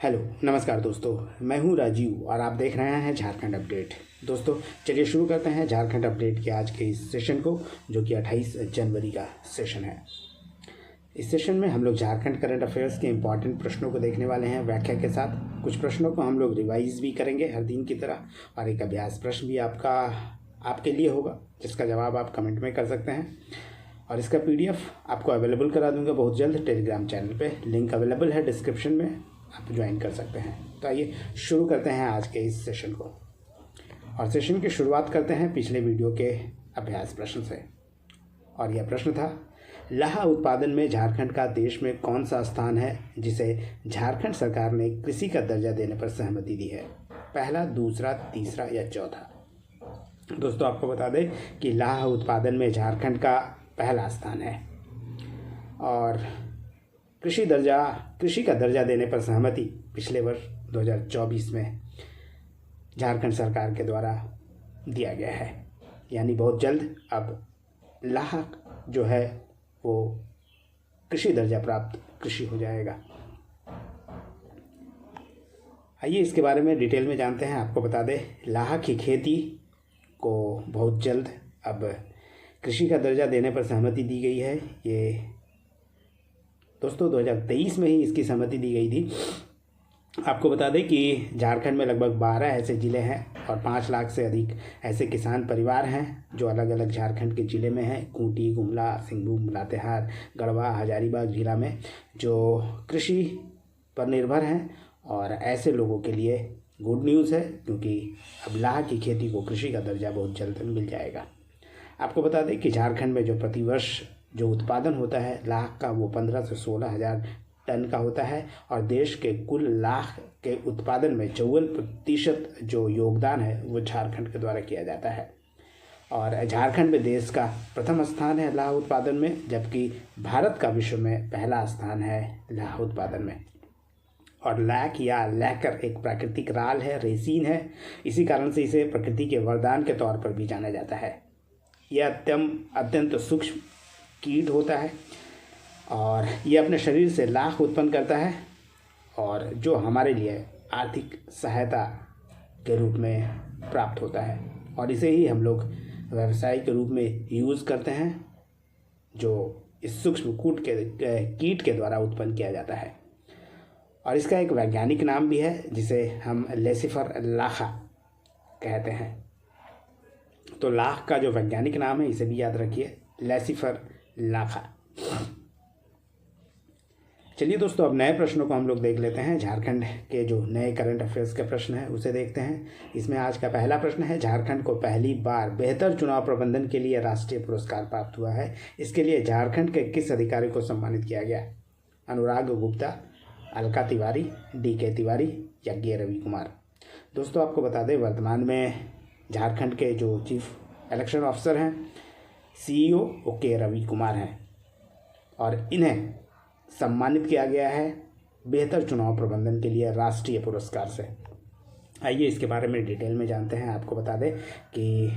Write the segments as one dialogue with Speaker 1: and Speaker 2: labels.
Speaker 1: Hello नमस्कार दोस्तों, मैं हूं राजीव और आप देख रहे हैं झारखंड अपडेट। दोस्तों चलिए शुरू करते हैं झारखंड अपडेट के आज के इस सेशन को, जो कि 28 जनवरी का सेशन है। इस सेशन में हम लोग झारखंड करंट अफेयर्स के इम्पॉर्टेंट प्रश्नों को देखने वाले हैं व्याख्या के साथ। कुछ प्रश्नों को हम लोग रिवाइज भी करेंगे हर दिन की तरह, और एक अभ्यास प्रश्न भी आपके लिए होगा, जिसका जवाब आप कमेंट में कर सकते हैं। और इसका PDF आपको अवेलेबल करा दूंगा बहुत जल्द टेलीग्राम चैनल पे। लिंक अवेलेबल है डिस्क्रिप्शन में, आप ज्वाइन कर सकते हैं। तो आइए शुरू करते हैं आज के इस सेशन को। और सेशन की शुरुआत करते हैं पिछले वीडियो के अभ्यास प्रश्न से। और यह प्रश्न था, लाह उत्पादन में झारखंड का देश में कौन सा स्थान है जिसे झारखंड सरकार ने कृषि का दर्जा देने पर सहमति दी है? पहला, दूसरा, तीसरा या चौथा? दोस्तों आपको बता दें कि लाह उत्पादन में झारखंड का पहला स्थान है और कृषि का दर्जा देने पर सहमति पिछले वर्ष 2024 में झारखंड सरकार के द्वारा दिया गया है। यानी बहुत जल्द अब लाह जो है वो कृषि दर्जा प्राप्त कृषि हो जाएगा। आइए इसके बारे में डिटेल में जानते हैं। आपको बता दें, लाह की खेती को बहुत जल्द अब कृषि का दर्जा देने पर सहमति दी गई है। ये दोस्तों 2023 में ही इसकी सहमति दी गई थी। आपको बता दें कि झारखंड में लगभग 12 ऐसे ज़िले हैं और 5 लाख से अधिक ऐसे किसान परिवार हैं जो अलग अलग झारखंड के ज़िले में हैं। खूंटी, गुमला, सिंहभूम, लातेहार, गढ़वा, हजारीबाग जिला में जो कृषि पर निर्भर हैं। और ऐसे लोगों के लिए गुड न्यूज़ है, क्योंकि अब लाह की खेती को कृषि का दर्जा बहुत जल्द मिल जाएगा। आपको बता दें कि झारखंड में जो प्रतिवर्ष जो उत्पादन होता है लाह का, वो 15 से 16 हज़ार टन का होता है। और देश के कुल लाह के उत्पादन में 54% जो योगदान है वो झारखंड के द्वारा किया जाता है। और झारखंड में देश का प्रथम स्थान है लाह उत्पादन में, जबकि भारत का विश्व में पहला स्थान है लाह उत्पादन में। और लैक या लैकर एक प्राकृतिक राल है, रेसिन है। इसी कारण से इसे प्रकृति के वरदान के तौर पर भी जाना जाता है। यह अत्यंत सूक्ष्म कीट होता है और यह अपने शरीर से लाख उत्पन्न करता है, और जो हमारे लिए आर्थिक सहायता के रूप में प्राप्त होता है। और इसे ही हम लोग व्यवसाय के रूप में यूज़ करते हैं, जो इस सूक्ष्म कीट के द्वारा उत्पन्न किया जाता है। और इसका एक वैज्ञानिक नाम भी है, जिसे हम लेसिफर लाखा कहते हैं। तो लाख का जो वैज्ञानिक नाम है इसे भी याद रखिए, लेसिफर लाखा। चलिए दोस्तों, अब नए प्रश्नों को हम लोग देख लेते हैं। झारखंड के जो नए करंट अफेयर्स के प्रश्न हैं उसे देखते हैं। इसमें आज का पहला प्रश्न है, झारखंड को पहली बार बेहतर चुनाव प्रबंधन के लिए राष्ट्रीय पुरस्कार प्राप्त हुआ है। इसके लिए झारखंड के किस अधिकारी को सम्मानित किया गया? अनुराग गुप्ता, अलका तिवारी, DK तिवारी या के रवि कुमार? दोस्तों आपको बता दें, वर्तमान में झारखंड के जो चीफ इलेक्शन ऑफिसर हैं CEO वो के रवि कुमार हैं, और इन्हें सम्मानित किया गया है बेहतर चुनाव प्रबंधन के लिए राष्ट्रीय पुरस्कार से। आइए इसके बारे में डिटेल में जानते हैं। आपको बता दें कि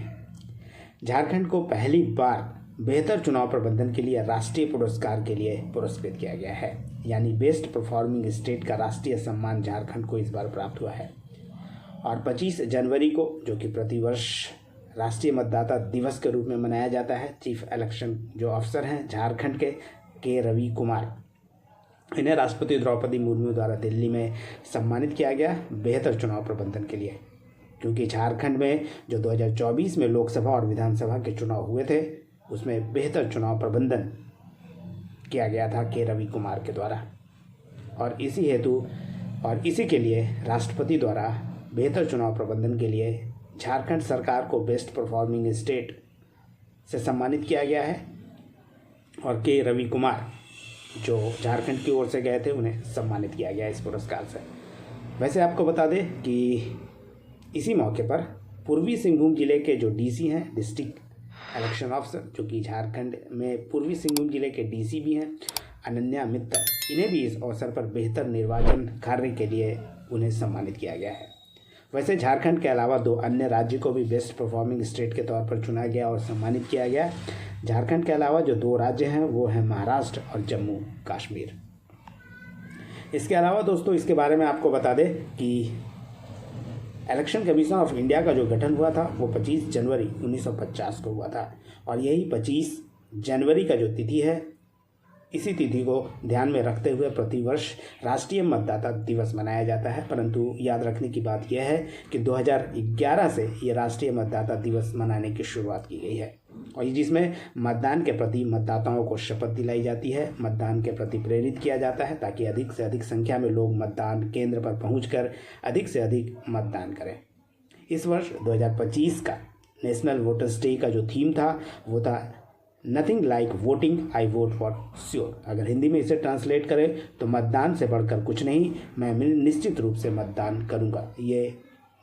Speaker 1: झारखंड को पहली बार बेहतर चुनाव प्रबंधन के लिए राष्ट्रीय पुरस्कार के लिए पुरस्कृत किया गया है। यानी बेस्ट परफॉर्मिंग स्टेट का राष्ट्रीय सम्मान झारखंड को इस बार प्राप्त हुआ है। और 25 जनवरी को, जो कि प्रतिवर्ष राष्ट्रीय मतदाता दिवस के रूप में मनाया जाता है, चीफ इलेक्शन जो अफसर हैं झारखंड के रवि कुमार, इन्हें राष्ट्रपति द्रौपदी मुर्मू द्वारा दिल्ली में सम्मानित किया गया बेहतर चुनाव प्रबंधन के लिए। क्योंकि झारखंड में जो 2024 में लोकसभा और विधानसभा के चुनाव हुए थे, उसमें बेहतर चुनाव प्रबंधन किया गया था के रवि कुमार के द्वारा। और इसी के लिए राष्ट्रपति द्वारा बेहतर चुनाव प्रबंधन के लिए झारखंड सरकार को बेस्ट परफॉर्मिंग स्टेट से सम्मानित किया गया है। और के रवि कुमार जो झारखंड की ओर से गए थे, उन्हें सम्मानित किया गया इस पुरस्कार से। वैसे आपको बता दें कि इसी मौके पर पूर्वी सिंहभूम जिले के जो DC हैं, डिस्ट्रिक्ट इलेक्शन ऑफिसर, जो कि झारखंड में पूर्वी सिंहभूम जिले के DC भी हैं, अनन्या मित्तर, इन्हें भी इस अवसर पर बेहतर निर्वाचन कार्य के लिए उन्हें सम्मानित किया गया है। वैसे झारखंड के अलावा 2 अन्य राज्य को भी बेस्ट परफॉर्मिंग स्टेट के तौर पर चुना गया और सम्मानित किया गया। झारखंड के अलावा जो 2 राज्य हैं वो हैं महाराष्ट्र और जम्मू कश्मीर। इसके अलावा दोस्तों इसके बारे में आपको बता दें कि इलेक्शन कमीशन ऑफ इंडिया का जो गठन हुआ था वो 25 जनवरी 1950 को हुआ था और यही 25 जनवरी का जो तिथि है, इसी तिथि को ध्यान में रखते हुए प्रतिवर्ष राष्ट्रीय मतदाता दिवस मनाया जाता है। परंतु याद रखने की बात यह है कि 2011 से ये राष्ट्रीय मतदाता दिवस मनाने की शुरुआत की गई है और जिसमें मतदान के प्रति मतदाताओं को शपथ दिलाई जाती है, मतदान के प्रति प्रेरित किया जाता है ताकि अधिक से अधिक संख्या में लोग मतदान केंद्र पर पहुंचकर अधिक से अधिक मतदान करें। इस वर्ष 2025 का नेशनल वोटर्स डे का जो थीम था वो था nothing like voting, I vote for sure. अगर हिंदी में इसे ट्रांसलेट करें तो मतदान से बढ़कर कुछ नहीं, मैं निश्चित रूप से मतदान करूंगा। ये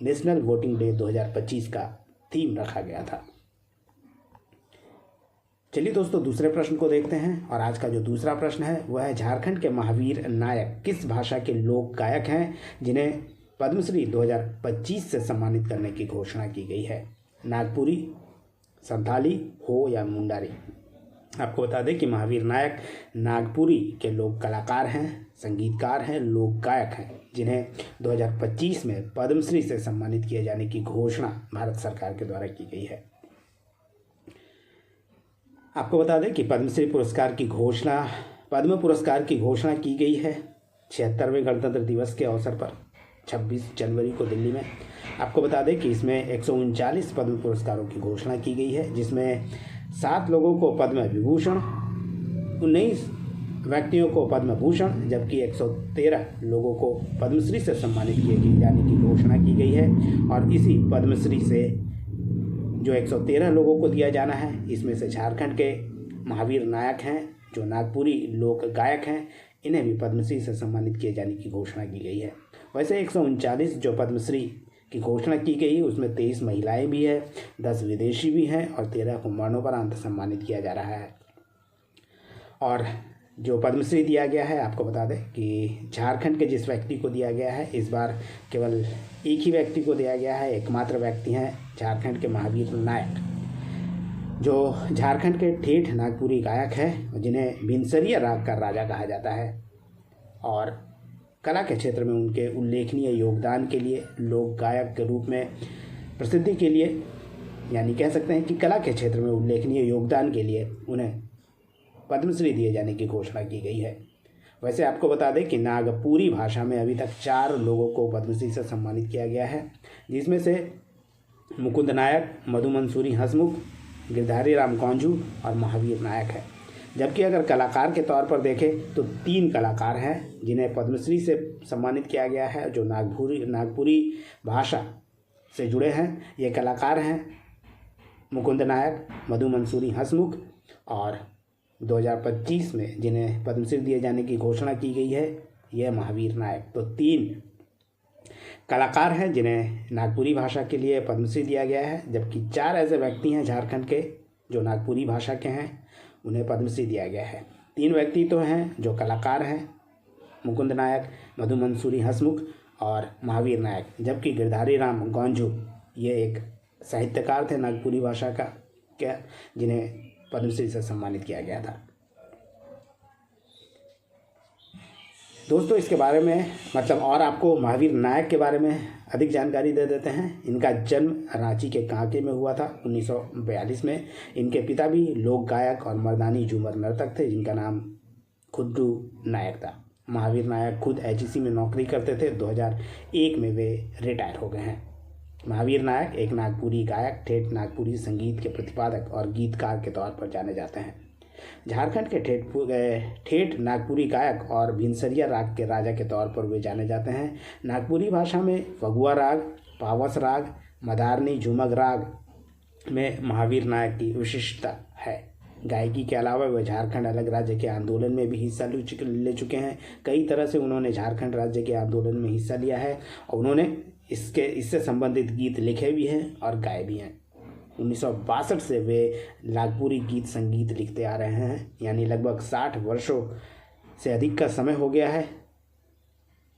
Speaker 1: नेशनल वोटिंग डे 2025 का थीम रखा गया था। चलिए दोस्तों दूसरे प्रश्न को देखते हैं और आज का जो दूसरा प्रश्न है वह है झारखंड के महावीर नायक किस भाषा के लोक गायक हैं जिन्हें पद्मश्री 2025 से सम्मानित करने की घोषणा की गई है? नागपुरी, संथाली, हो या मुंडारी? आपको बता दें कि महावीर नायक नागपुरी के लोक कलाकार हैं, संगीतकार हैं, लोक गायक हैं जिन्हें 2025 में पद्मश्री से सम्मानित किए जाने की घोषणा भारत सरकार के द्वारा की गई है। आपको बता दें कि पद्म पुरस्कार की घोषणा की गई है 76वें गणतंत्र दिवस के अवसर पर 26 जनवरी को दिल्ली में। आपको बता दें कि इसमें 139 पद्म पुरस्कारों की घोषणा की गई है जिसमें 7 लोगों को पद्म विभूषण, 19 व्यक्तियों को पद्म भूषण जबकि 113 लोगों को पद्मश्री से सम्मानित किए जाने की घोषणा की गई है। और इसी पद्मश्री से जो 113 लोगों को दिया जाना है इसमें से झारखंड के महावीर नायक हैं जो नागपुरी लोक गायक हैं, इन्हें भी पद्मश्री से सम्मानित किए जाने की घोषणा की गई है। वैसे 139 जो पद्मश्री की घोषणा की गई है उसमें 23 महिलाएं भी हैं, 10 विदेशी भी हैं और 13 को मरणोपरांत सम्मानित किया जा रहा है। और जो पद्मश्री दिया गया है आपको बता दें कि झारखंड के जिस व्यक्ति को दिया गया है इस बार केवल एक ही व्यक्ति को दिया गया है, एकमात्र व्यक्ति हैं झारखंड के महावीर नायक जो झारखंड के ठेठ नागपुरी गायक हैं जिन्हें भिनसरिया राग का राजा कहा जाता है और कला के क्षेत्र में उनके उल्लेखनीय योगदान के लिए लोक गायक के रूप में प्रसिद्धि के लिए यानी कह सकते हैं कि कला के क्षेत्र में उल्लेखनीय योगदान के लिए उन्हें पद्मश्री दिए जाने की घोषणा की गई है। वैसे आपको बता दें कि नागपुरी भाषा में अभी तक 4 लोगों को पद्मश्री से सम्मानित किया गया है जिसमें से मुकुंद नायक, मधु मंसूरी हंसमुख, गिरधारी राम कौंजू और महावीर नायक है। जबकि अगर कलाकार के तौर पर देखें तो 3 कलाकार हैं जिन्हें पद्मश्री से सम्मानित किया गया है जो नागपुरी भाषा से जुड़े हैं। ये कलाकार हैं मुकुंद नायक, मधु मंसूरी हंसमुख और 2025 में जिन्हें पद्मश्री दिए जाने की घोषणा की गई है यह महावीर नायक। तो 3 कलाकार हैं जिन्हें नागपुरी भाषा के लिए पद्मश्री दिया गया है जबकि 4 ऐसे व्यक्ति हैं झारखंड के जो नागपुरी भाषा के हैं उन्हें पद्मश्री दिया गया है। 3 व्यक्ति तो हैं जो कलाकार हैं, मुकुंद नायक, मधु मंसूरी हंसमुख और महावीर नायक, जबकि गिरधारी राम गौंजू ये एक साहित्यकार थे नागपुरी भाषा का जिन्हें पद्मश्री से सम्मानित किया गया था। दोस्तों इसके बारे में और आपको महावीर नायक के बारे में अधिक जानकारी दे देते हैं। इनका जन्म रांची के कांके में हुआ था 1942 में। इनके पिता भी लोक गायक और मर्दानी झूमर नर्तक थे जिनका नाम खुड्डू नायक था। महावीर नायक खुद एचईसी में नौकरी करते थे। 2001 में वे रिटायर हो गए हैं। महावीर नायक एक नागपुरी गायक, ठेठ नागपुरी संगीत के प्रतिपादक और गीतकार के तौर पर जाने जाते हैं। झारखंड के ठेठ नागपुरी गायक और भिनसरिया राग के राजा के तौर पर वे जाने जाते हैं। नागपुरी भाषा में फगुआ राग, पावस राग, मदारनी, झुमक राग में महावीर नायक की विशिष्टता है। गायकी के अलावा वे झारखंड अलग राज्य के आंदोलन में भी हिस्सा ले चुके हैं। कई तरह से उन्होंने झारखंड राज्य के आंदोलन में हिस्सा लिया है और उन्होंने इससे संबंधित गीत लिखे भी हैं और गाए भी हैं। 1962 से वे नागपुरी गीत संगीत लिखते आ रहे हैं, यानी लगभग 60 वर्षों से अधिक का समय हो गया है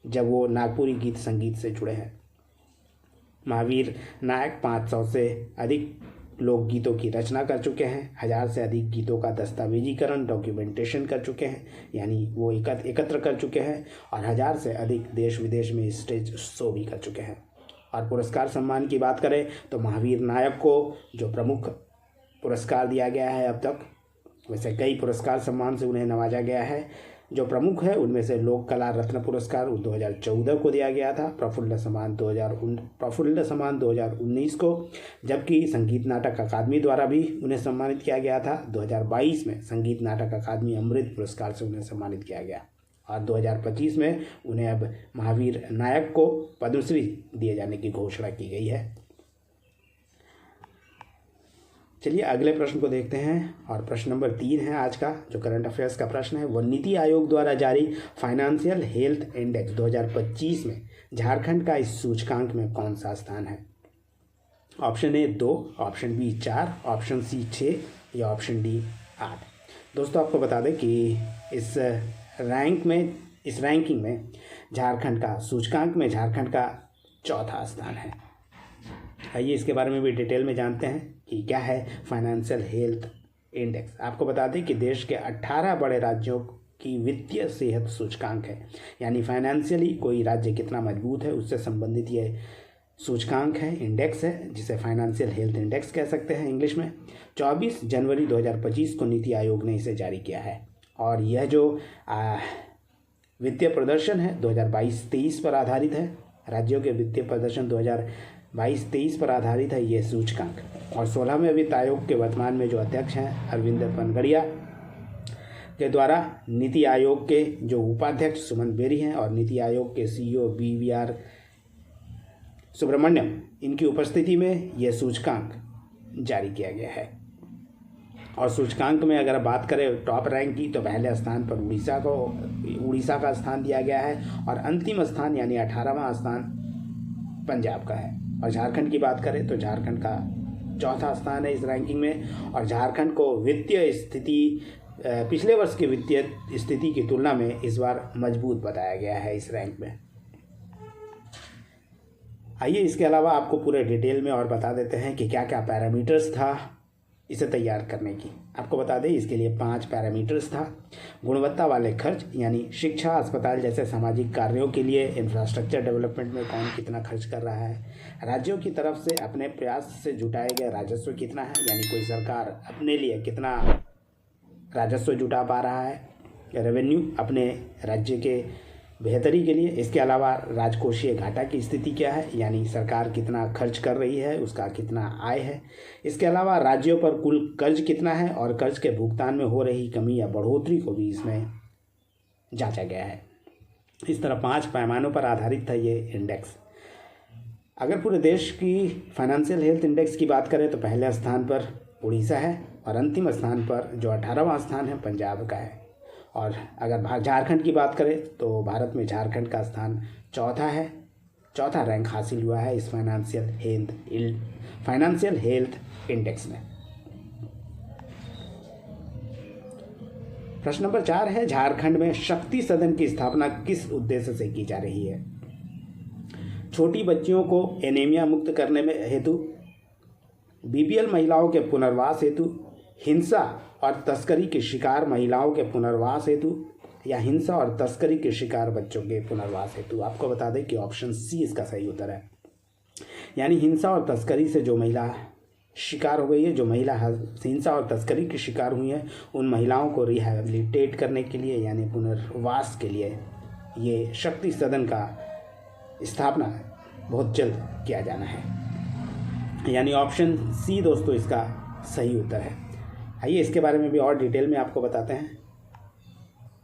Speaker 1: जब वो नागपुरी गीत संगीत से जुड़े हैं। महावीर नायक 500 से अधिक लोकगीतों की रचना कर चुके हैं, 1000 से अधिक गीतों का दस्तावेजीकरण डॉक्यूमेंटेशन कर चुके हैं, यानी वो एकत्र कर चुके हैं, और 1000 से अधिक देश विदेश में स्टेज शो भी कर चुके हैं। और पुरस्कार सम्मान की बात करें तो महावीर नायक को जो प्रमुख पुरस्कार दिया गया है अब तक, वैसे कई पुरस्कार सम्मान से उन्हें नवाजा गया है। जो प्रमुख है उनमें से लोक कला रत्न पुरस्कार 2014 को दिया गया था, प्रफुल्ल सम्मान 2019 को, जबकि संगीत नाटक अकादमी द्वारा भी उन्हें सम्मानित किया गया था। 2022 में संगीत नाटक अकादमी अमृत पुरस्कार से उन्हें सम्मानित किया गया, और 2025 में उन्हें अब महावीर नायक को पद्मश्री दिए जाने की घोषणा की गई है। चलिए अगले प्रश्न को देखते हैं, और प्रश्न नंबर 3 है आज का जो करंट अफेयर्स का प्रश्न है। वो नीति आयोग द्वारा जारी फाइनेंशियल हेल्थ इंडेक्स 2025 में झारखंड का इस सूचकांक में कौन सा स्थान है? Option A 2, option B 4, option C 6 या ऑप्शन डी 8। दोस्तों आपको बता दें कि इस रैंकिंग में झारखंड का सूचकांक में झारखंड का चौथा स्थान है। आइए इसके बारे में भी डिटेल में जानते हैं कि क्या है फाइनेंशियल हेल्थ इंडेक्स। आपको बता दें कि देश के 18 बड़े राज्यों की वित्तीय सेहत सूचकांक है, यानी फाइनेंशियली कोई राज्य कितना मजबूत है उससे संबंधित ये सूचकांक है, इंडेक्स है, जिसे फाइनेंशियल हेल्थ इंडेक्स कह सकते हैं इंग्लिश में। 24 जनवरी 2025 को नीति आयोग ने इसे जारी किया है, और यह जो वित्तीय प्रदर्शन है 2022-23 पर आधारित है। राज्यों के वित्तीय प्रदर्शन 2022-23 पर आधारित है ये सूचकांक। और 16वें वित्त आयोग के वर्तमान में जो अध्यक्ष हैं अरविंद पनगड़िया के द्वारा नीति आयोग के जो उपाध्यक्ष सुमन बेरी हैं और नीति आयोग के CEO BVR सुब्रमण्यम, इनकी उपस्थिति में यह सूचकांक जारी किया गया है। और सूचकांक में अगर बात करें टॉप रैंक की, तो पहले स्थान पर उड़ीसा का स्थान दिया गया है, और अंतिम स्थान यानी 18वां स्थान पंजाब का है। और झारखंड की बात करें तो झारखंड का चौथा स्थान है इस रैंकिंग में, और झारखंड को वित्तीय स्थिति पिछले वर्ष की वित्तीय स्थिति की तुलना में इस बार मजबूत बताया गया है इस रैंक में। आइए इसके अलावा आपको पूरे डिटेल में और बता देते हैं कि क्या क्या पैरामीटर्स था इसे तैयार करने की। आपको बता दें इसके लिए 5 पैरामीटर्स था। गुणवत्ता वाले खर्च, यानी शिक्षा, अस्पताल जैसे सामाजिक कार्यों के लिए इंफ्रास्ट्रक्चर डेवलपमेंट में कौन कितना खर्च कर रहा है। राज्यों की तरफ से अपने प्रयास से जुटाए गए राजस्व कितना है, यानी कोई सरकार अपने लिए कितना राजस्व जुटा पा रहा है, रेवेन्यू अपने राज्य के बेहतरी के लिए। इसके अलावा राजकोषीय घाटा की स्थिति क्या है, यानी सरकार कितना खर्च कर रही है, उसका कितना आय है। इसके अलावा राज्यों पर कुल कर्ज कितना है, और कर्ज के भुगतान में हो रही कमी या बढ़ोतरी को भी इसमें जांचा गया है। इस तरह 5 पैमानों पर आधारित था ये इंडेक्स। अगर पूरे देश की फाइनेंशियल हेल्थ इंडेक्स की बात करें तो पहले स्थान पर उड़ीसा है, और अंतिम स्थान पर जो 18वां स्थान है पंजाब का है। और अगर झारखंड की बात करें तो भारत में झारखंड का स्थान चौथा है, चौथा रैंक हासिल हुआ है इस फाइनेंशियल हेल्थ इंडेक्स में। प्रश्न नंबर 4 है, झारखंड में शक्ति सदन की स्थापना किस उद्देश्य से की जा रही है? छोटी बच्चियों को एनीमिया मुक्त करने में हेतु, BPL महिलाओं के पुनर्वास हेतु, हिंसा और तस्करी के शिकार महिलाओं के पुनर्वास हेतु, या हिंसा और तस्करी के शिकार बच्चों के पुनर्वास हेतु। आपको बता दें कि ऑप्शन सी इसका सही उत्तर है, यानी हिंसा और तस्करी से जो महिला शिकार हो गई है, जो महिला हिंसा और तस्करी की शिकार हुई है, उन महिलाओं को रिहैबिलिटेट करने के लिए यानी पुनर्वास के लिए ये शक्ति सदन का स्थापना बहुत जल्द किया जाना है, यानी ऑप्शन सी दोस्तों इसका सही उत्तर है। आइए इसके बारे में भी और डिटेल में आपको बताते हैं।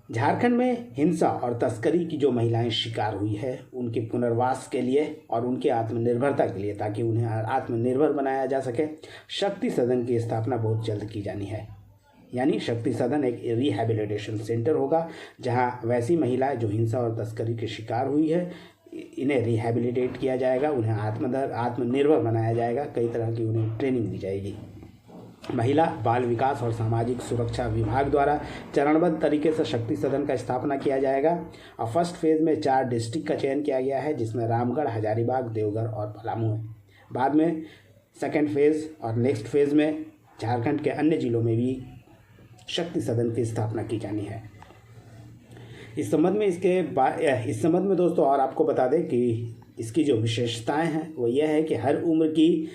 Speaker 1: झारखंड में हिंसा और तस्करी की जो महिलाएं शिकार हुई है उनके पुनर्वास के लिए और उनके आत्मनिर्भरता के लिए, ताकि उन्हें आत्मनिर्भर बनाया जा सके, शक्ति सदन की स्थापना बहुत जल्द की जानी है। यानी शक्ति सदन एक रिहैबिलिटेशन सेंटर होगा जहां वैसी महिलाएं जो हिंसा और तस्करी की शिकार हुई है इन्हें रिहैबिलिटेट किया जाएगा, उन्हें आत्मनिर्भर बनाया जाएगा, कई तरह की उन्हें ट्रेनिंग दी जाएगी। महिला बाल विकास और सामाजिक सुरक्षा विभाग द्वारा चरणबद्ध तरीके से शक्ति सदन का स्थापना किया जाएगा। और फर्स्ट फेज में 4 डिस्ट्रिक्ट का चयन किया गया है, जिसमें रामगढ़, हजारीबाग, देवघर और पलामू है। बाद में सेकेंड फेज़ और नेक्स्ट फेज़ में झारखंड के अन्य जिलों में भी शक्ति सदन की स्थापना की जानी है। इस संबंध में दोस्तों और आपको बता दें कि इसकी जो विशेषताएं हैं वो यह है कि हर उम्र की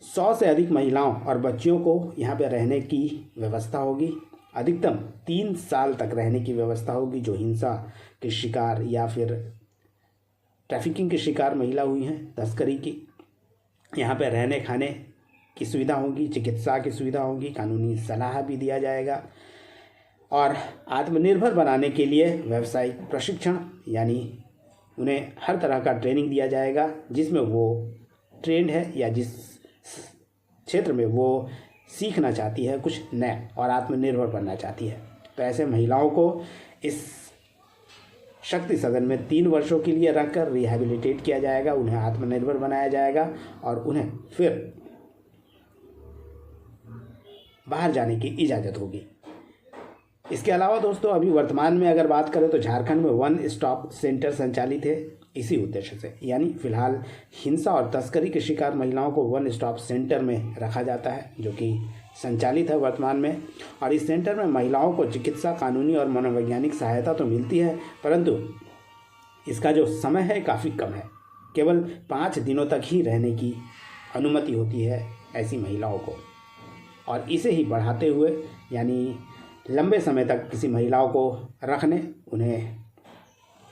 Speaker 1: 100 से अधिक महिलाओं और बच्चियों को यहाँ पर रहने की व्यवस्था होगी। अधिकतम 3 साल तक रहने की व्यवस्था होगी। जो हिंसा के शिकार या फिर ट्रैफिकिंग के शिकार महिला हुई हैं, तस्करी की, यहाँ पर रहने खाने की सुविधा होगी, चिकित्सा की सुविधा होगी, कानूनी सलाह भी दिया जाएगा और आत्मनिर्भर बनाने के लिए व्यावसायिक प्रशिक्षण यानी उन्हें हर तरह का ट्रेनिंग दिया जाएगा जिसमें वो ट्रेंड है या जिस क्षेत्र में वो सीखना चाहती है कुछ नया और आत्मनिर्भर बनना चाहती है। तो ऐसे महिलाओं को इस शक्ति सदन में 3 वर्षों के लिए रखकर रिहैबिलिटेट किया जाएगा, उन्हें आत्मनिर्भर बनाया जाएगा और उन्हें फिर बाहर जाने की इजाज़त होगी। इसके अलावा दोस्तों अभी वर्तमान में अगर बात करें तो झारखंड में 1 स्टॉप सेंटर संचालित है इसी उद्देश्य से, यानी फिलहाल हिंसा और तस्करी के शिकार महिलाओं को 1 स्टॉप सेंटर में रखा जाता है जो कि संचालित है वर्तमान में। और इस सेंटर में महिलाओं को चिकित्सा, कानूनी और मनोवैज्ञानिक सहायता तो मिलती है, परंतु इसका जो समय है काफ़ी कम है। केवल 5 दिनों तक ही रहने की अनुमति होती है ऐसी महिलाओं को, और इसे ही बढ़ाते हुए यानी लंबे समय तक किसी महिलाओं को रखने, उन्हें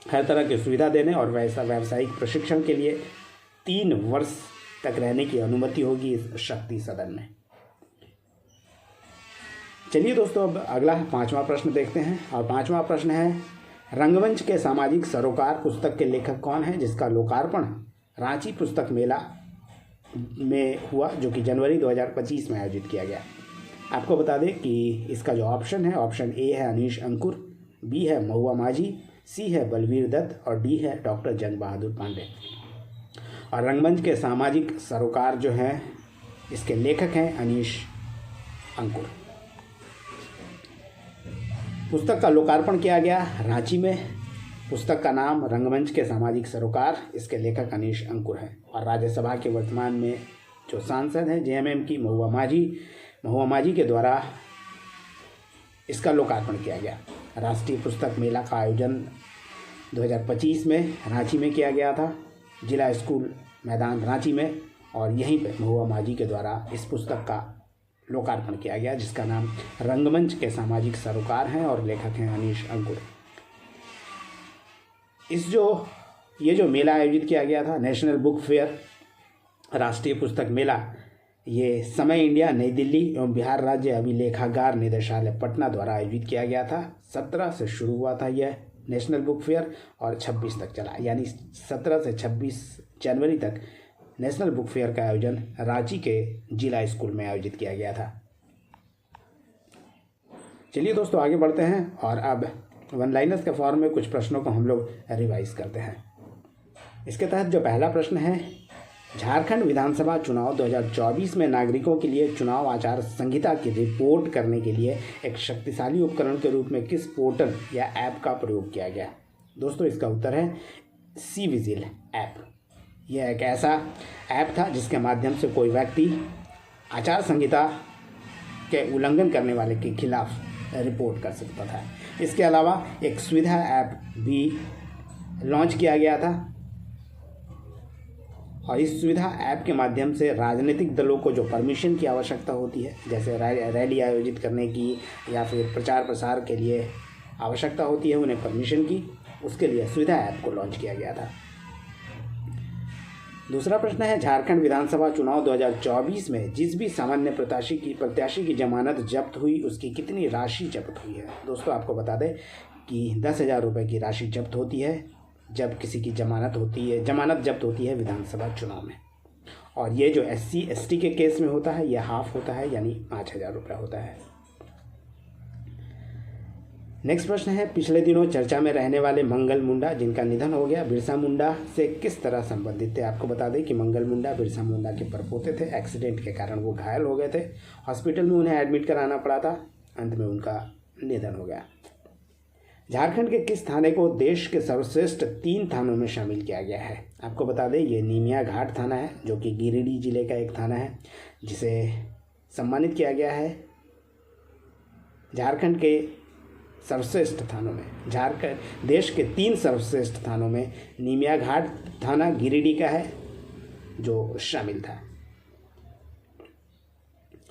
Speaker 1: हर तरह की सुविधा देने और वैसा व्यावसायिक प्रशिक्षण के लिए 3 वर्ष तक रहने की अनुमति होगी इस शक्ति सदन में। चलिए दोस्तों अब अगला 5वां प्रश्न देखते हैं और 5वां प्रश्न है, रंगमंच के सामाजिक सरोकार पुस्तक के लेखक कौन है जिसका लोकार्पण रांची पुस्तक मेला में हुआ जो कि जनवरी 2025 में आयोजित किया गया। आपको बता दें कि इसका जो ऑप्शन है, ऑप्शन ए है अनीश अंकुर, बी है महुआ माझी, सी है बलवीर दत्त और डी है डॉक्टर जंग बहादुर पांडे। और रंगमंच के सामाजिक सरोकार जो हैं इसके लेखक हैं अनीश अंकुर। पुस्तक का लोकार्पण किया गया रांची में। पुस्तक का नाम रंगमंच के सामाजिक सरोकार, इसके लेखक अनीश अंकुर हैं। और राज्यसभा के वर्तमान में जो सांसद हैं जेएमएम की महुआ माझी के द्वारा इसका लोकार्पण किया गया। राष्ट्रीय पुस्तक मेला का आयोजन 2025 में रांची में किया गया था, जिला स्कूल मैदान रांची में, और यहीं पे महुआ माझी के द्वारा इस पुस्तक का लोकार्पण किया गया जिसका नाम रंगमंच के सामाजिक सरोकार हैं और लेखक हैं अनीश अंकुर। ये जो मेला आयोजित किया गया था, नेशनल बुक फेयर राष्ट्रीय पुस्तक मेला, ये समय इंडिया नई दिल्ली एवं बिहार राज्य अभिलेखागार निदेशालय पटना द्वारा आयोजित किया गया था। 17 से शुरू हुआ था यह नेशनल बुक फेयर और 26 तक चला, यानी 17 से 26 जनवरी तक नेशनल बुक फेयर का आयोजन रांची के जिला स्कूल में आयोजित किया गया था। चलिए दोस्तों आगे बढ़ते हैं और अब वन लाइनर्स के फॉर्म में कुछ प्रश्नों को हम लोग रिवाइज करते हैं। इसके तहत जो पहला प्रश्न है, झारखंड विधानसभा चुनाव 2024 में नागरिकों के लिए चुनाव आचार संहिता की रिपोर्ट करने के लिए एक शक्तिशाली उपकरण के रूप में किस पोर्टल या ऐप का प्रयोग किया गया? दोस्तों इसका उत्तर है सी विजिल ऐप। यह एक ऐसा ऐप था जिसके माध्यम से कोई व्यक्ति आचार संहिता के उल्लंघन करने वाले के खिलाफ रिपोर्ट कर सकता था। इसके अलावा एक सुविधा ऐप भी लॉन्च किया गया था और इस सुविधा ऐप के माध्यम से राजनीतिक दलों को जो परमिशन की आवश्यकता होती है, जैसे रैली आयोजित करने की या फिर प्रचार प्रसार के लिए आवश्यकता होती है उन्हें परमिशन की, उसके लिए सुविधा ऐप को लॉन्च किया गया था। दूसरा प्रश्न है, झारखंड विधानसभा चुनाव 2024 में जिस भी सामान्य प्रत्याशी की जमानत जब्त हुई उसकी कितनी राशि जब्त हुई है? दोस्तों आपको बता दें कि 10,000 रुपये की राशि जब्त होती है जब किसी की जमानत जब्त होती है विधानसभा चुनाव में। और ये जो SC ST के केस में होता है यह हाफ होता है, यानी 5,000 रुपये होता है। नेक्स्ट प्रश्न है, पिछले दिनों चर्चा में रहने वाले मंगल मुंडा जिनका निधन हो गया, बिरसा मुंडा से किस तरह संबंधित थे? आपको बता दें कि मंगल मुंडा बिरसा मुंडा के परपोते थे। एक्सीडेंट के कारण वो घायल हो गए थे, हॉस्पिटल में उन्हें एडमिट कराना पड़ा था, अंत में उनका निधन हो गया। झारखंड के किस थाने को देश के सर्वश्रेष्ठ 3 थानों में शामिल किया गया है? आपको बता दें ये नीमिया घाट थाना है, जो कि गिरिडीह जिले का एक थाना है, जिसे सम्मानित किया गया है झारखंड के सर्वश्रेष्ठ थानों में। झारखंड देश के 3 सर्वश्रेष्ठ थानों में नीमिया घाट थाना गिरिडीह का है जो शामिल था,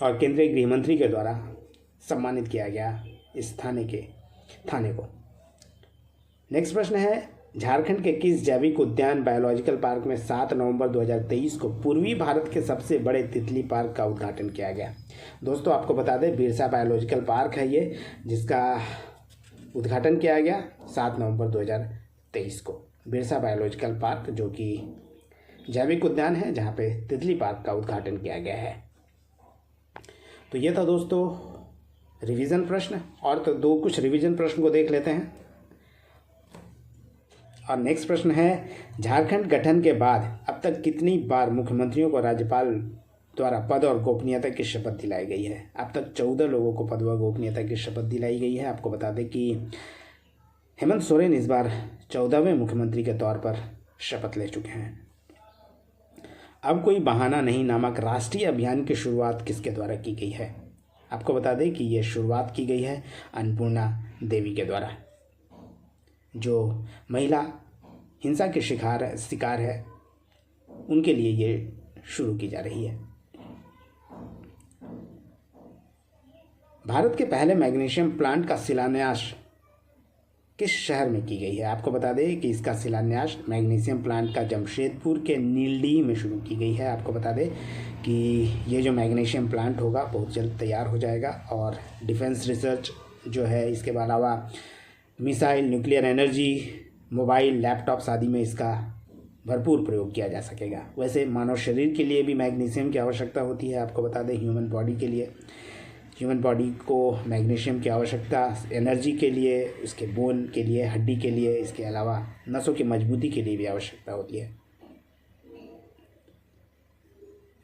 Speaker 1: और केंद्रीय गृह मंत्री के द्वारा सम्मानित किया गया इस थाने को। नेक्स्ट प्रश्न है, झारखंड के किस जैविक उद्यान बायोलॉजिकल पार्क में 7 नवंबर 2023 को पूर्वी भारत के सबसे बड़े तितली पार्क का उद्घाटन किया गया? दोस्तों आपको बता दें बिरसा बायोलॉजिकल पार्क है ये, जिसका उद्घाटन किया गया 7 नवंबर 2023 को। बिरसा बायोलॉजिकल पार्क जो कि जैविक उद्यान है, जहाँ पे तितली पार्क का उद्घाटन किया गया है। तो ये था दोस्तों रिवीजन प्रश्न, और तो कुछ रिवीजन प्रश्न को देख लेते हैं। और नेक्स्ट प्रश्न है, झारखंड गठन के बाद अब तक कितनी बार मुख्यमंत्रियों को राज्यपाल द्वारा पद और गोपनीयता की शपथ दिलाई गई है? अब तक 14 लोगों को पद व गोपनीयता की शपथ दिलाई गई है। आपको बता दें कि हेमंत सोरेन इस बार 14वें मुख्यमंत्री के तौर पर शपथ ले चुके हैं। अब कोई बहाना नहीं नामक राष्ट्रीय अभियान की शुरुआत किसके द्वारा की गई है? आपको बता दें कि ये शुरुआत की गई है अन्नपूर्णा देवी के द्वारा, जो महिला हिंसा के शिकार है, उनके लिए ये शुरू की जा रही है। भारत के पहले मैग्नीशियम प्लांट का शिलान्यास किस शहर में की गई है? आपको बता दें कि इसका शिलान्यास मैग्नीशियम प्लांट का जमशेदपुर के नीलडीह में शुरू की गई है। आपको बता दें कि ये जो मैग्नीशियम प्लांट होगा बहुत जल्द तैयार हो जाएगा, और डिफेंस रिसर्च जो है, इसके अलावा missile, nuclear energy, mobile, laptops आदि में इसका भरपूर प्रयोग किया जा सकेगा। वैसे मानव शरीर के लिए भी मैग्नीशियम की आवश्यकता होती है। आपको बता दें ह्यूमन बॉडी को मैग्नीशियम की आवश्यकता एनर्जी के लिए, उसके बोन के लिए, हड्डी के लिए, इसके अलावा नसों की मजबूती के लिए भी आवश्यकता होती है।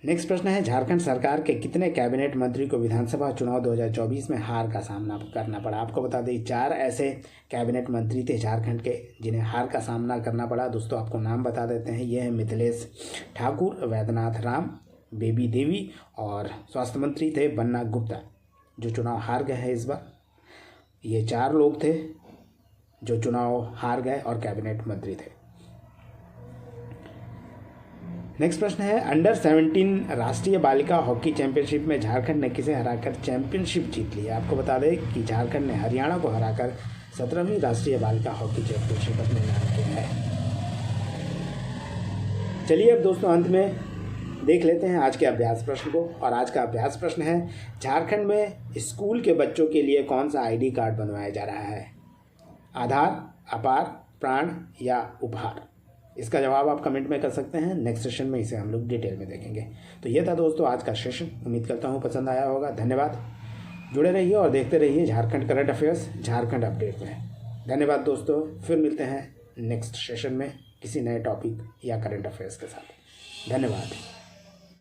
Speaker 1: नेक्स्ट प्रश्न है, झारखंड सरकार के कितने कैबिनेट मंत्री को विधानसभा चुनाव 2024 में हार का सामना करना पड़ा? आपको बता दें 4 ऐसे कैबिनेट मंत्री थे झारखंड के जिन्हें हार का सामना करना पड़ा। दोस्तों आपको नाम बता देते हैं, ये है मिथिलेश ठाकुर, वैद्यनाथ राम, बेबी देवी, और स्वास्थ्य मंत्री थे बन्ना गुप्ता, जो चुनाव हार गए हैं इस बार। ये 4 लोग थे जो चुनाव हार गए और कैबिनेट मंत्री थे। नेक्स्ट प्रश्न है, अंडर 17 राष्ट्रीय बालिका हॉकी चैंपियनशिप में झारखंड ने किसे हराकर चैंपियनशिप जीत ली है? आपको बता दें कि झारखंड ने हरियाणा को हराकर 17वीं राष्ट्रीय बालिका हॉकी चैंपियनशिप अपने नाम किया है। चलिए अब दोस्तों अंत में देख लेते हैं आज के अभ्यास प्रश्न को, और आज का अभ्यास प्रश्न है, झारखंड में स्कूल के बच्चों के लिए कौन सा ID कार्ड बनवाया जा रहा है? आधार, अपार, प्राण या उपहार? इसका जवाब आप कमेंट में कर सकते हैं। नेक्स्ट सेशन में इसे हम लोग डिटेल में देखेंगे। तो ये था दोस्तों आज का सेशन, उम्मीद करता हूँ पसंद आया होगा। धन्यवाद, जुड़े रहिए और देखते रहिए Jharkhand current affairs Jharkhand update में। धन्यवाद दोस्तों, फिर मिलते हैं नेक्स्ट सेशन में किसी नए टॉपिक या करंट अफेयर्स के साथ। धन्यवाद।